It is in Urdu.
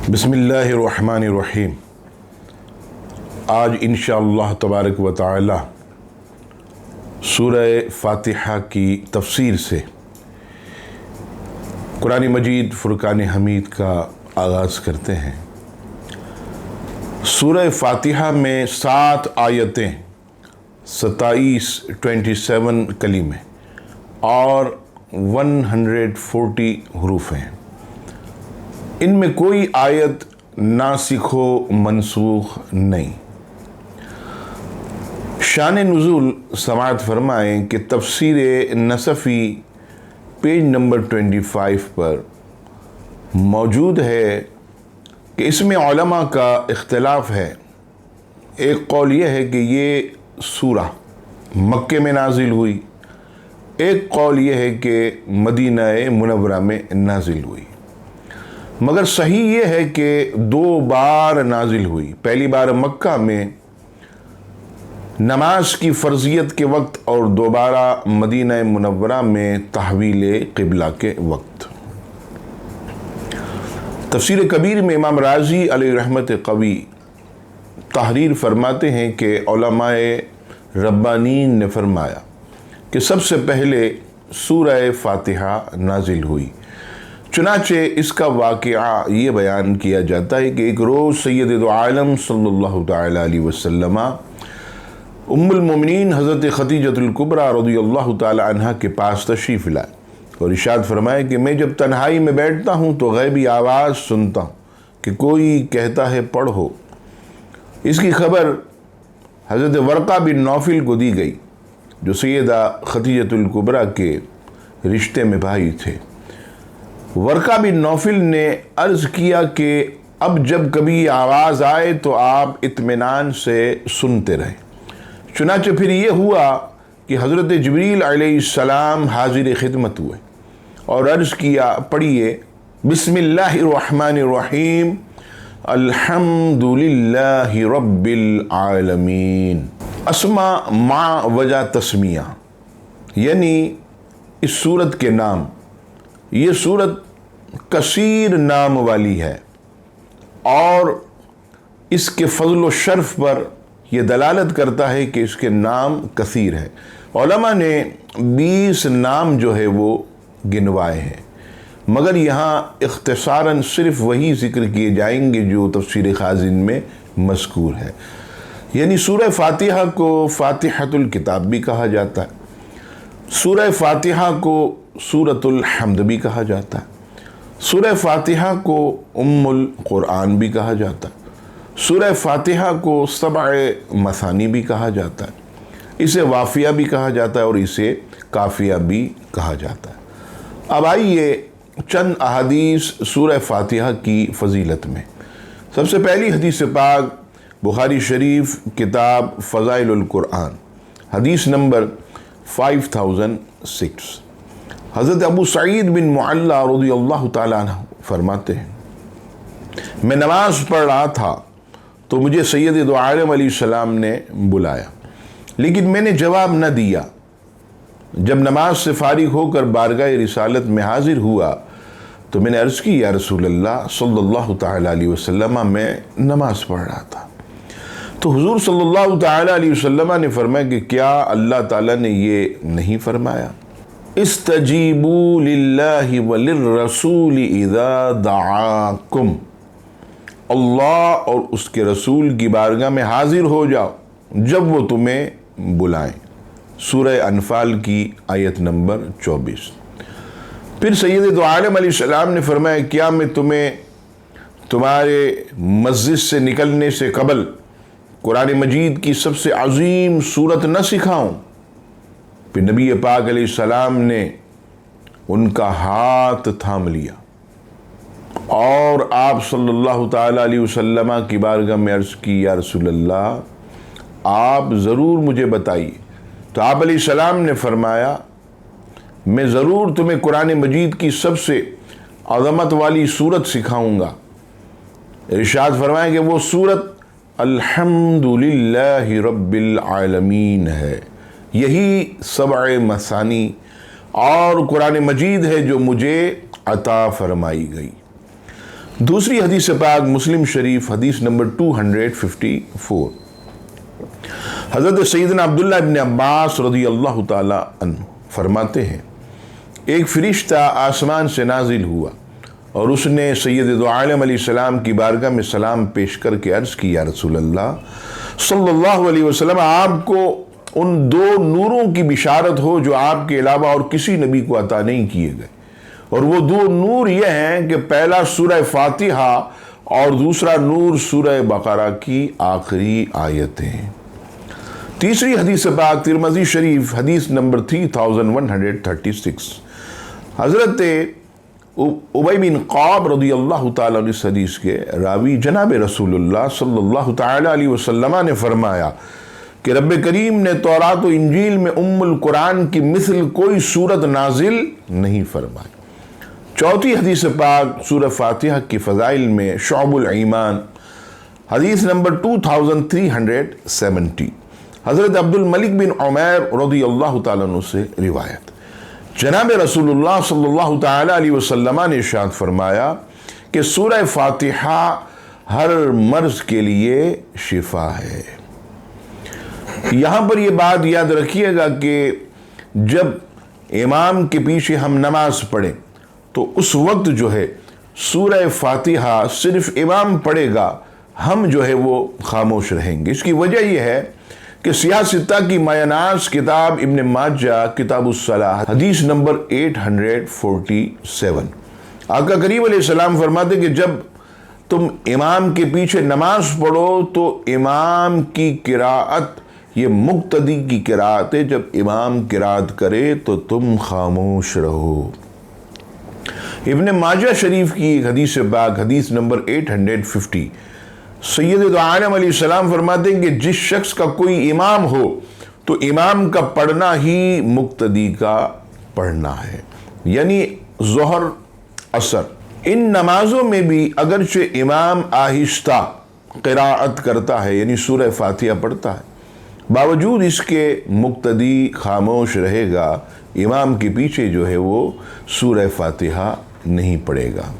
بسم اللہ الرحمن الرحیم۔ آج انشاءاللہ تبارک و تعالی سورہ فاتحہ کی تفسیر سے قرآن مجید فرقان حمید کا آغاز کرتے ہیں۔ سورہ فاتحہ میں 7 آیتیں، 27 کلمے اور 140 حروف ہیں۔ ان میں کوئی آیت ناسخ و منسوخ نہیں۔ شان نزول سماعت فرمائیں کہ تفسیر نصفی پیج نمبر 25 پر موجود ہے کہ اس میں علماء کا اختلاف ہے۔ ایک قول یہ ہے کہ یہ سورہ مکہ میں نازل ہوئی، ایک قول یہ ہے کہ مدینہ منورہ میں نازل ہوئی، مگر صحیح یہ ہے کہ 2 بار نازل ہوئی۔ پہلی بار مکہ میں نماز کی فرضیت کے وقت اور دوبارہ مدینہ منورہ میں تحویل قبلہ کے وقت۔ تفسیر کبیر میں امام رازی علیہ رحمت قوی تحریر فرماتے ہیں کہ علماء ربانین نے فرمایا کہ سب سے پہلے سورہ فاتحہ نازل ہوئی۔ چنانچہ اس کا واقعہ یہ بیان کیا جاتا ہے کہ ایک روز سید دو عالم صلی اللہ تعالی علیہ وسلم ام المومنین حضرت خدیجۃ الکبریٰ رضی اللہ تعالی عنہ کے پاس تشریف لائے اور ارشاد فرمائے کہ میں جب تنہائی میں بیٹھتا ہوں تو غیبی آواز سنتا ہوں کہ کوئی کہتا ہے پڑھو۔ اس کی خبر حضرت ورقہ بن نوفل کو دی گئی جو سیدہ خدیجۃ الکبریٰ کے رشتے میں بھائی تھے۔ ورقہ بن نوفل نے عرض کیا کہ اب جب کبھی آواز آئے تو آپ اطمینان سے سنتے رہیں۔ چنانچہ پھر یہ ہوا کہ حضرت جبریل علیہ السلام حاضر خدمت ہوئے اور عرض کیا پڑھیے بسم اللہ الرحمن الرحیم الحمد للہ رب العالمین۔ اسما مع وجہ تسمیہ، یعنی اس سورت کے نام، یہ سورت کثیر نام والی ہے اور اس کے فضل و شرف پر یہ دلالت کرتا ہے کہ اس کے نام کثیر ہے۔ علماء نے 20 نام جو ہے وہ گنوائے ہیں، مگر یہاں اختصاراً صرف وہی ذکر کیے جائیں گے جو تفسیر خازن میں مذکور ہے۔ یعنی سورہ فاتحہ کو فاتحۃ الکتاب بھی کہا جاتا ہے، سورہ فاتحہ کو سورۃ الحمد بھی کہا جاتا ہے، سورہ فاتحہ کو ام القرآن بھی کہا جاتا ہے، سورہ فاتحہ کو 7 مثانی بھی کہا جاتا ہے، اسے وافیہ بھی کہا جاتا ہے اور اسے کافیہ بھی کہا جاتا ہے۔ اب آئیے چند احادیث سورہ فاتحہ کی فضیلت میں۔ سب سے پہلی حدیث پاک بخاری شریف کتاب فضائل القرآن، حدیث نمبر 5006۔ حضرت ابو سعید بن معلّہ رضی اللہ تعالیٰ عنہ فرماتے ہیں میں نماز پڑھ رہا تھا تو مجھے سید دو عالم علیہ السلام نے بلایا، لیکن میں نے جواب نہ دیا۔ جب نماز سے فارغ ہو کر بارگاہ رسالت میں حاضر ہوا تو میں نے عرض کی یا رسول اللہ صلی اللہ تعالیٰ علیہ وسلم میں نماز پڑھ رہا تھا۔ تو حضور صلی اللہ تعالیٰ علیہ وسلم نے فرمایا کہ کیا اللہ تعالیٰ نے یہ نہیں فرمایا استجیبوا للہ وللرسول اذا دعاکم، اللہ اور اس کے رسول کی بارگاہ میں حاضر ہو جاؤ جب وہ تمہیں بلائیں۔ سورہ انفال کی آیت نمبر 24۔ پھر سید دو عالم علیہ السلام نے فرمایا کیا میں تمہیں تمہارے مسجد سے نکلنے سے قبل قرآن مجید کی سب سے عظیم سورت نہ سکھاؤں؟ پھر نبی پاک علیہ السلام نے ان کا ہاتھ تھام لیا اور آپ صلی اللہ تعالیٰ علیہ وسلم کی بارگاہ میں عرض کی یا رسول اللہ آپ ضرور مجھے بتائیے۔ تو آپ علیہ السلام نے فرمایا میں ضرور تمہیں قرآن مجید کی سب سے عظمت والی سورت سکھاؤں گا۔ ارشاد فرمایا کہ وہ سورت الحمد للہ رب العالمین ہے، یہی 7 مثانی اور قرآن مجید ہے جو مجھے عطا فرمائی گئی۔ دوسری حدیث پاک مسلم شریف حدیث نمبر 254، حضرت سیدنا عبداللہ ابن عباس رضی اللہ تعالی عنہ فرماتے ہیں ایک فرشتہ آسمان سے نازل ہوا اور اس نے سید دو عالم علیہ السلام کی بارگاہ میں سلام پیش کر کے عرض کی، یا رسول اللہ صلی اللہ علیہ وسلم، آپ کو ان دو نوروں کی بشارت ہو جو آپ کے علاوہ اور کسی نبی کو عطا نہیں کیے گئے، اور وہ دو نور یہ ہیں کہ پہلا سورہ فاتحہ اور دوسرا نور سورہ بقرہ کی آخری آیتیں۔ تیسری حدیث پاک ترمذی شریف حدیث نمبر 3136، حضرت ابی بن قعب رضی اللہ تعالیٰ عنہ اس حدیث کے راوی جناب رسول اللہ صلی اللہ تعالیٰ علیہ وسلم نے فرمایا کہ رب کریم نے تورات و انجیل میں ام القرآن کی مثل کوئی سورت نازل نہیں فرمائی۔ چوتھی حدیث پاک سورہ فاتحہ کی فضائل میں شعب الایمان حدیث نمبر 2370، حضرت عبد الملک بن عمیر رضی اللہ تعالیٰ عنہ سے روایت، جناب رسول اللہ صلی اللہ تعالیٰ علیہ وسلم نے ارشاد فرمایا کہ سورہ فاتحہ ہر مرض کے لیے شفا ہے۔ یہاں پر یہ بات یاد رکھیے گا کہ جب امام کے پیچھے ہم نماز پڑھیں تو اس وقت جو ہے سورہ فاتحہ صرف امام پڑھے گا، ہم جو ہے وہ خاموش رہیں گے۔ اس کی وجہ یہ ہے کہ سیاہ ستہ کی مایہ ناز کتاب ابن ماجہ کتاب الصلاۃ حدیث نمبر 847، آقا کریم علیہ السلام فرماتے کہ جب تم امام کے پیچھے نماز پڑھو تو امام کی قراءت یہ مقتدی کی قراءت ہے، جب امام قراءت کرے تو تم خاموش رہو۔ ابن ماجہ شریف کی ایک حدیث پاک حدیث نمبر 850، سید دو عالم علیہ السلام فرماتے ہیں کہ جس شخص کا کوئی امام ہو تو امام کا پڑھنا ہی مقتدی کا پڑھنا ہے، یعنی ظہر عصر ان نمازوں میں بھی اگرچہ امام آہستہ قراءت کرتا ہے یعنی سورہ فاتحہ پڑھتا ہے، باوجود اس کے مقتدی خاموش رہے گا، امام کے پیچھے جو ہے وہ سورہ فاتحہ نہیں پڑھے گا۔